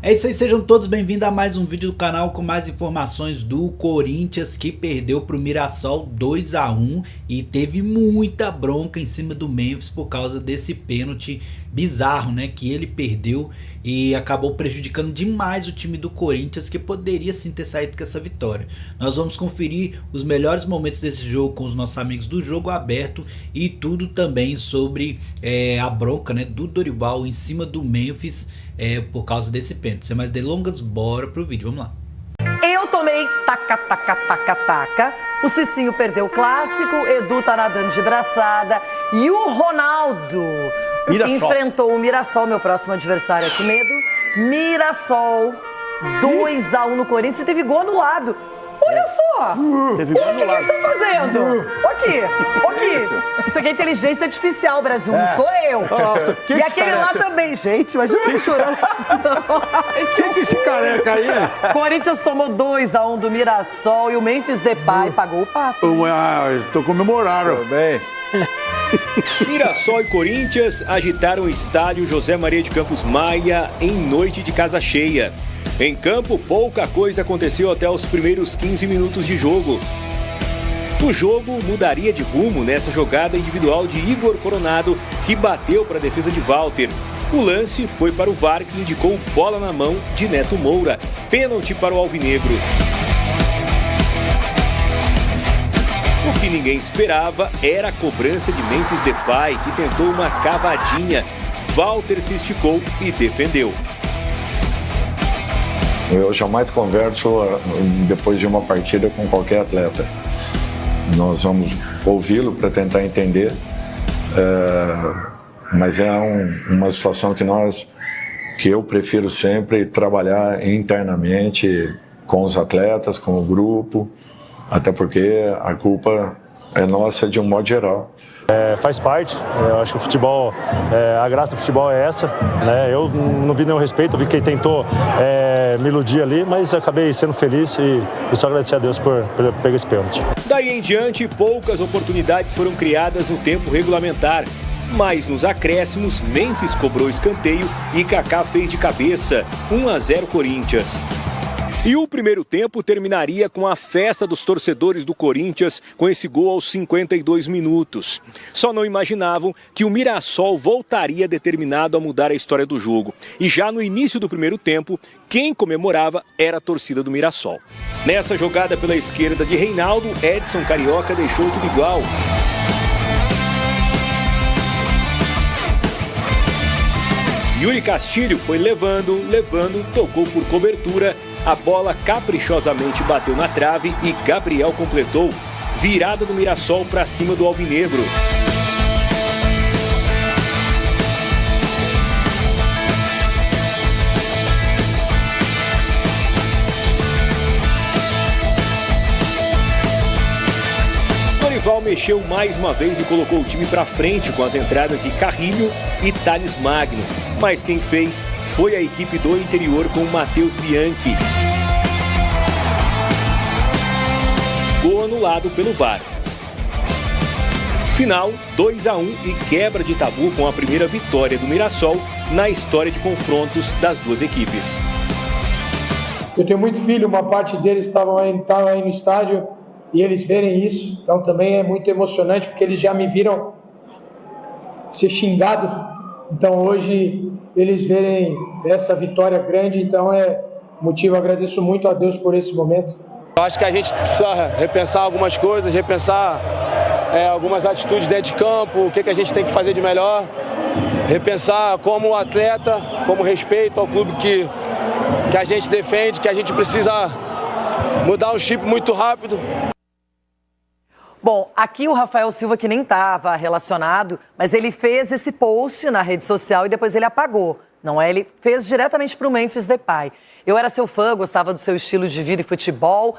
É isso aí, sejam todos bem-vindos a mais um vídeo do canal com mais informações do Corinthians, que perdeu para o Mirassol 2-1 e teve muita bronca em cima do Memphis por causa desse pênalti bizarro, né, que ele perdeu e acabou prejudicando demais o time do Corinthians, que poderia sim ter saído com essa vitória. Nós vamos conferir os melhores momentos desse jogo com os nossos amigos do Jogo Aberto e tudo também sobre a bronca, né, do Dorival em cima do Memphis por causa desse pênalti. Sem mais delongas, bora pro vídeo, vamos lá. Eu tomei taca. O Cicinho perdeu o clássico, Edu tá nadando de braçada e o Ronaldo enfrentou o Mirassol, meu próximo adversário, que medo. Mirassol 2-1 no Corinthians e teve gol anulado. Olha só! O que eles estão fazendo? Aqui. Isso aqui é inteligência artificial, Brasil. Não sou eu. E aquele lá também, gente. Imagina você chorando. Quem que é esse careca aí? Corinthians tomou 2-1 do Mirassol e o Memphis Depay pagou o pato. Tô comemorando. Bem. Mirassol e Corinthians agitaram o estádio José Maria de Campos Maia em noite de casa cheia. Em campo, pouca coisa aconteceu até os primeiros 15 minutos de jogo. O jogo mudaria de rumo nessa jogada individual de Igor Coronado, que bateu para a defesa de Walter. O lance foi para o VAR, que indicou bola na mão de Neto Moura. Pênalti para o alvinegro. O que ninguém esperava era a cobrança de Memphis Depay, que tentou uma cavadinha. Walter se esticou e defendeu. Eu jamais converso depois de uma partida com qualquer atleta. Nós vamos ouvi-lo para tentar entender, mas é uma situação que eu prefiro sempre trabalhar internamente com os atletas, com o grupo, até porque a culpa é nossa de um modo geral. Faz parte, eu acho que o futebol, a graça do futebol é essa, né? Eu não vi nenhum respeito, eu vi que ele tentou me iludir ali, mas acabei sendo feliz e só agradecer a Deus por pegar esse pênalti. Daí em diante, poucas oportunidades foram criadas no tempo regulamentar, mas nos acréscimos, Memphis cobrou escanteio e Kaká fez de cabeça, 1-0 Corinthians. E o primeiro tempo terminaria com a festa dos torcedores do Corinthians com esse gol aos 52 minutos. Só não imaginavam que o Mirassol voltaria determinado a mudar a história do jogo. E já no início do primeiro tempo, quem comemorava era a torcida do Mirassol. Nessa jogada pela esquerda de Reinaldo, Edson Carioca deixou tudo igual. Yuri Castilho foi levando, tocou por cobertura, a bola caprichosamente bateu na trave e Gabriel completou. Virada do Mirassol para cima do alvinegro. Dorival mexeu mais uma vez e colocou o time para frente com as entradas de Carrilho e Thales Magno. Mas quem fez foi a equipe do interior com o Matheus Bianchi. Gol anulado pelo VAR. Final 2-1 e quebra de tabu com a primeira vitória do Mirassol na história de confrontos das duas equipes. Eu tenho muito filho, uma parte deles estavam aí no estádio e eles verem isso, então também é muito emocionante porque eles já me viram ser xingado. Então hoje eles verem essa vitória grande, então é motivo, agradeço muito a Deus por esse momento. Eu acho que a gente precisa repensar algumas coisas, repensar algumas atitudes dentro de campo, o que a gente tem que fazer de melhor, repensar como atleta, como respeito ao clube que a gente defende, que a gente precisa mudar o chip muito rápido. Bom, aqui o Rafael Silva, que nem estava relacionado, mas ele fez esse post na rede social e depois ele apagou. Não é? Ele fez diretamente para o Memphis Depay. Eu era seu fã, gostava do seu estilo de vida e futebol,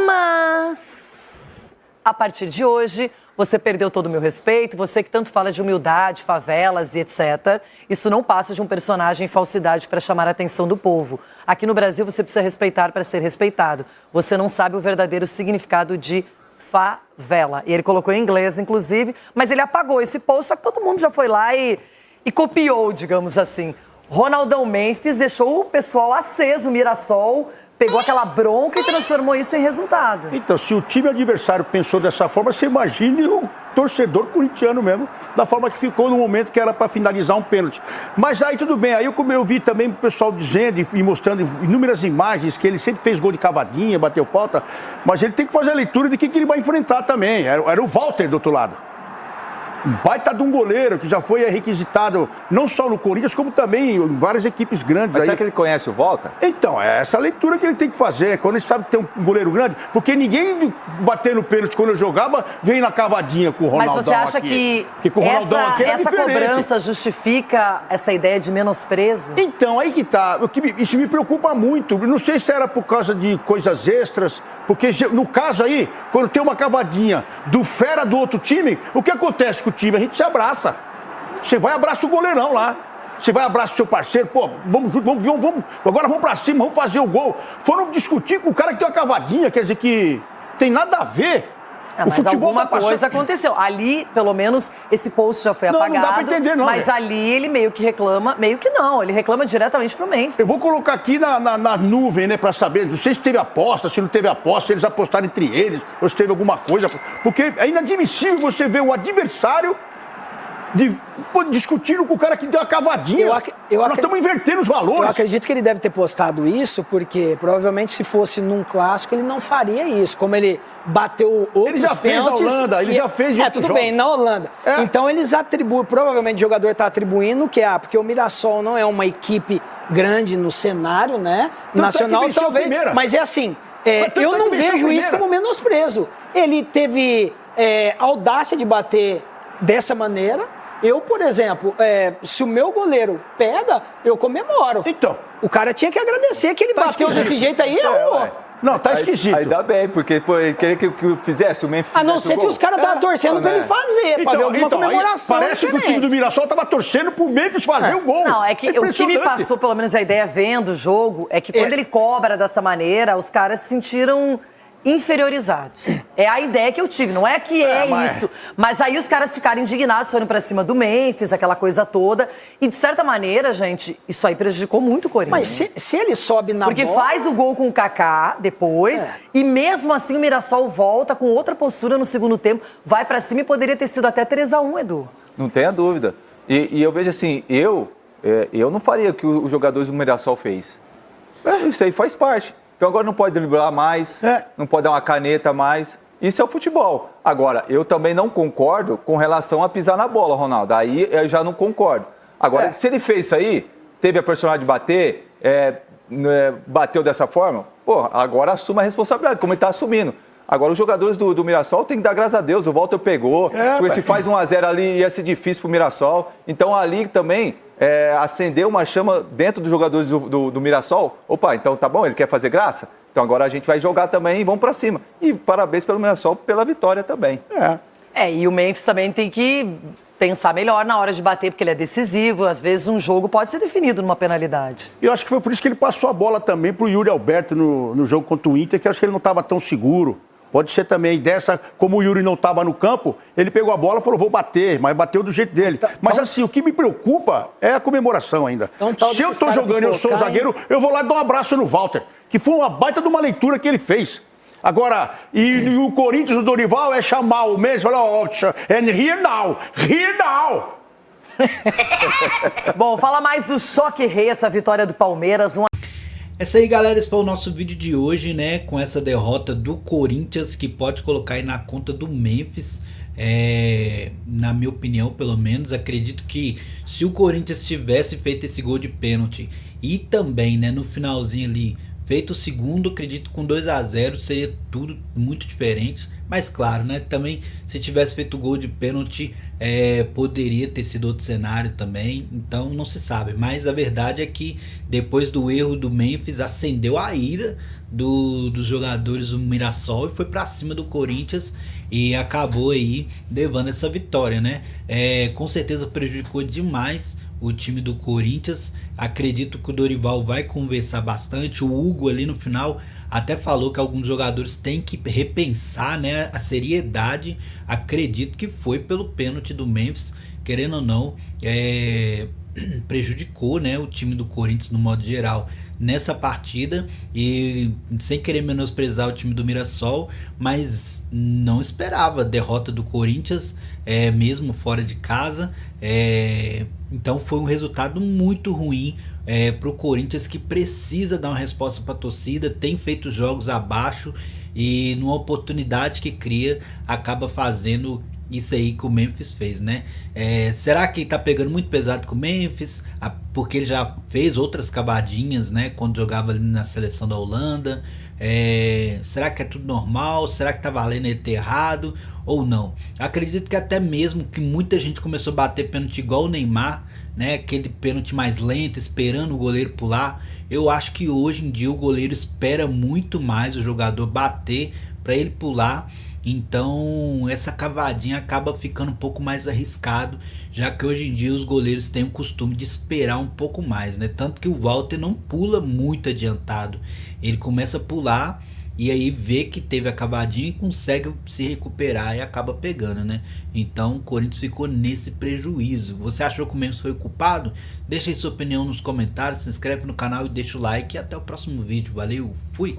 mas a partir de hoje você perdeu todo o meu respeito, você que tanto fala de humildade, favelas e etc. Isso não passa de um personagem em falsidade para chamar a atenção do povo. Aqui no Brasil você precisa respeitar para ser respeitado. Você não sabe o verdadeiro significado de favela. E ele colocou em inglês, inclusive, mas ele apagou esse post, só que todo mundo já foi lá e copiou, digamos assim. Ronaldão Memphis deixou o pessoal aceso, o Mirassol pegou aquela bronca e transformou isso em resultado. Então, se o time adversário pensou dessa forma, você imagine o torcedor corintiano mesmo, da forma que ficou no momento que era para finalizar um pênalti. Mas aí tudo bem, aí eu vi também o pessoal dizendo e mostrando inúmeras imagens que ele sempre fez gol de cavadinha, bateu falta, mas ele tem que fazer a leitura de que ele vai enfrentar também. Era o Walter do outro lado. Um baita de um goleiro que já foi requisitado não só no Corinthians, como também em várias equipes grandes. Mas será que ele conhece o Walter? Então, é essa leitura que ele tem que fazer, quando ele sabe que tem um goleiro grande, porque ninguém bater no pênalti quando eu jogava, vem na cavadinha com o Ronaldão. Mas você acha aqui. que com o Ronaldão aqui era essa diferente. cobrança justifica essa ideia de menosprezo? Então, aí que tá. Isso me preocupa muito. Não sei se era por causa de coisas extras, porque no caso aí, quando tem uma cavadinha do fera do outro time, o que acontece com o time? A gente se abraça. Você vai e abraça o goleirão lá. Você vai e abraça o seu parceiro. Pô, vamos junto, agora vamos pra cima, vamos fazer o gol. Foram discutir com o cara que tem uma cavadinha, quer dizer que tem nada a ver. Mas alguma coisa aconteceu. Ali, pelo menos, esse post já foi apagado. Não dá pra entender, não. Mas ali ele meio que reclama, meio que não. Ele reclama diretamente pro Memphis. Eu vou colocar aqui na nuvem, né, pra saber. Não sei se teve aposta, se não teve aposta, se eles apostaram entre eles, ou se teve alguma coisa. Porque é inadmissível você ver o adversário discutindo com o cara que deu a cavadinha. Nós estamos invertendo os valores. Eu acredito que ele deve ter postado isso, porque provavelmente se fosse num clássico, ele não faria isso. Como ele bateu outros ele já pênaltis... fez na Holanda, ele já fez de outros tudo bem, jogos. na Holanda. É. Então eles atribuem, provavelmente o jogador está atribuindo que porque o Mirassol não é uma equipe grande no cenário, né? Tanto nacional, é que talvez. Mas é assim, eu não vejo isso como menosprezo. Ele teve audácia de bater dessa maneira. Eu, por exemplo, se o meu goleiro pega, eu comemoro. Então. O cara tinha que agradecer que ele bateu desse jeito aí, errou. Não, tá esquisito. Aí dá bem, porque ele queria que fizesse o Memphis. A não ser que os caras estavam torcendo pra ele fazer, pra ver alguma comemoração. Parece que o time do Mirassol tava torcendo pro Memphis fazer o gol. Não, é que o que me passou, pelo menos a ideia vendo o jogo, é que quando ele cobra dessa maneira, os caras se sentiram inferiorizados. É a ideia que eu tive, não é que isso. Mas aí os caras ficaram indignados, foram pra cima do Memphis, aquela coisa toda. E de certa maneira, gente, isso aí prejudicou muito o Corinthians. Mas se ele sobe na Porque bola... faz o gol com o Kaká depois, e mesmo assim o Mirassol volta com outra postura no segundo tempo, vai pra cima e poderia ter sido até 3-1, Edu. Não tenha dúvida. E eu vejo assim, eu não faria o que os jogadores do Mirassol fez. Isso aí faz parte. Então agora não pode driblar mais, não pode dar uma caneta mais. Isso é o futebol. Agora, eu também não concordo com relação a pisar na bola, Ronaldo. Aí eu já não concordo. Agora, se ele fez isso aí, teve a personalidade de bater, bateu dessa forma, agora assuma a responsabilidade, como ele está assumindo. Agora, os jogadores do Mirassol têm que dar graças a Deus. O Walter pegou, porque se faz 1-0 ali ia ser difícil para o Mirassol. Então, ali também acendeu uma chama dentro dos jogadores do Mirassol. Opa, então tá bom, ele quer fazer graça? Então agora a gente vai jogar também e vamos para cima. E parabéns pelo Mirassol pela vitória também. E o Memphis também tem que pensar melhor na hora de bater, porque ele é decisivo. Às vezes um jogo pode ser definido numa penalidade. Eu acho que foi por isso que ele passou a bola também pro Yuri Alberto no jogo contra o Inter, que eu acho que ele não estava tão seguro. Pode ser também dessa, como o Yuri não estava no campo, ele pegou a bola e falou, vou bater, mas bateu do jeito dele. Mas assim, o que me preocupa é a comemoração ainda. Se eu estou jogando e eu sou o zagueiro, eu vou lá dar um abraço no Walter, que foi uma baita de uma leitura que ele fez. Agora, e o Corinthians, o Dorival, é chamar o Messi e falar, and here now. Bom, fala mais do choque rei, essa vitória do Palmeiras. Essa aí, galera, esse foi o nosso vídeo de hoje, né? Com essa derrota do Corinthians, que pode colocar aí na conta do Memphis. Na minha opinião, pelo menos, acredito que se o Corinthians tivesse feito esse gol de pênalti e também, né, no finalzinho ali, feito o segundo, acredito com 2-0 seria tudo muito diferente. Mas claro, né, também se tivesse feito o gol de pênalti, poderia ter sido outro cenário também. Então não se sabe, mas a verdade é que depois do erro do Memphis, acendeu a ira dos jogadores do Mirassol e foi pra cima do Corinthians e acabou aí levando essa vitória, né? Com certeza prejudicou demais o time do Corinthians. Acredito que o Dorival vai conversar bastante. O Hugo ali no final até falou que alguns jogadores têm que repensar, né, a seriedade. Acredito que foi pelo pênalti do Memphis, querendo ou não, prejudicou, né, o time do Corinthians no modo geral nessa partida, e sem querer menosprezar o time do Mirassol, mas não esperava a derrota do Corinthians, mesmo fora de casa. Então foi um resultado muito ruim para o Corinthians, que precisa dar uma resposta para a torcida, tem feito jogos abaixo e numa oportunidade que cria acaba fazendo isso aí que o Memphis fez, né? Será que tá pegando muito pesado com o Memphis? Porque ele já fez outras cavadinhas, né? Quando jogava ali na seleção da Holanda. Será que é tudo normal? Será que tá valendo ele ter errado? Ou não? Acredito que até mesmo que muita gente começou a bater pênalti igual o Neymar, né? Aquele pênalti mais lento, esperando o goleiro pular. Eu acho que hoje em dia o goleiro espera muito mais o jogador bater para ele pular. Então essa cavadinha acaba ficando um pouco mais arriscado, já que hoje em dia os goleiros têm o costume de esperar um pouco mais, né? Tanto que o Walter não pula muito adiantado, ele começa a pular e aí vê que teve a cavadinha e consegue se recuperar e acaba pegando, né? Então o Corinthians ficou nesse prejuízo. Você achou que o Memphis foi o culpado? Deixa aí sua opinião nos comentários, se inscreve no canal e deixa o like, e até o próximo vídeo. Valeu, fui!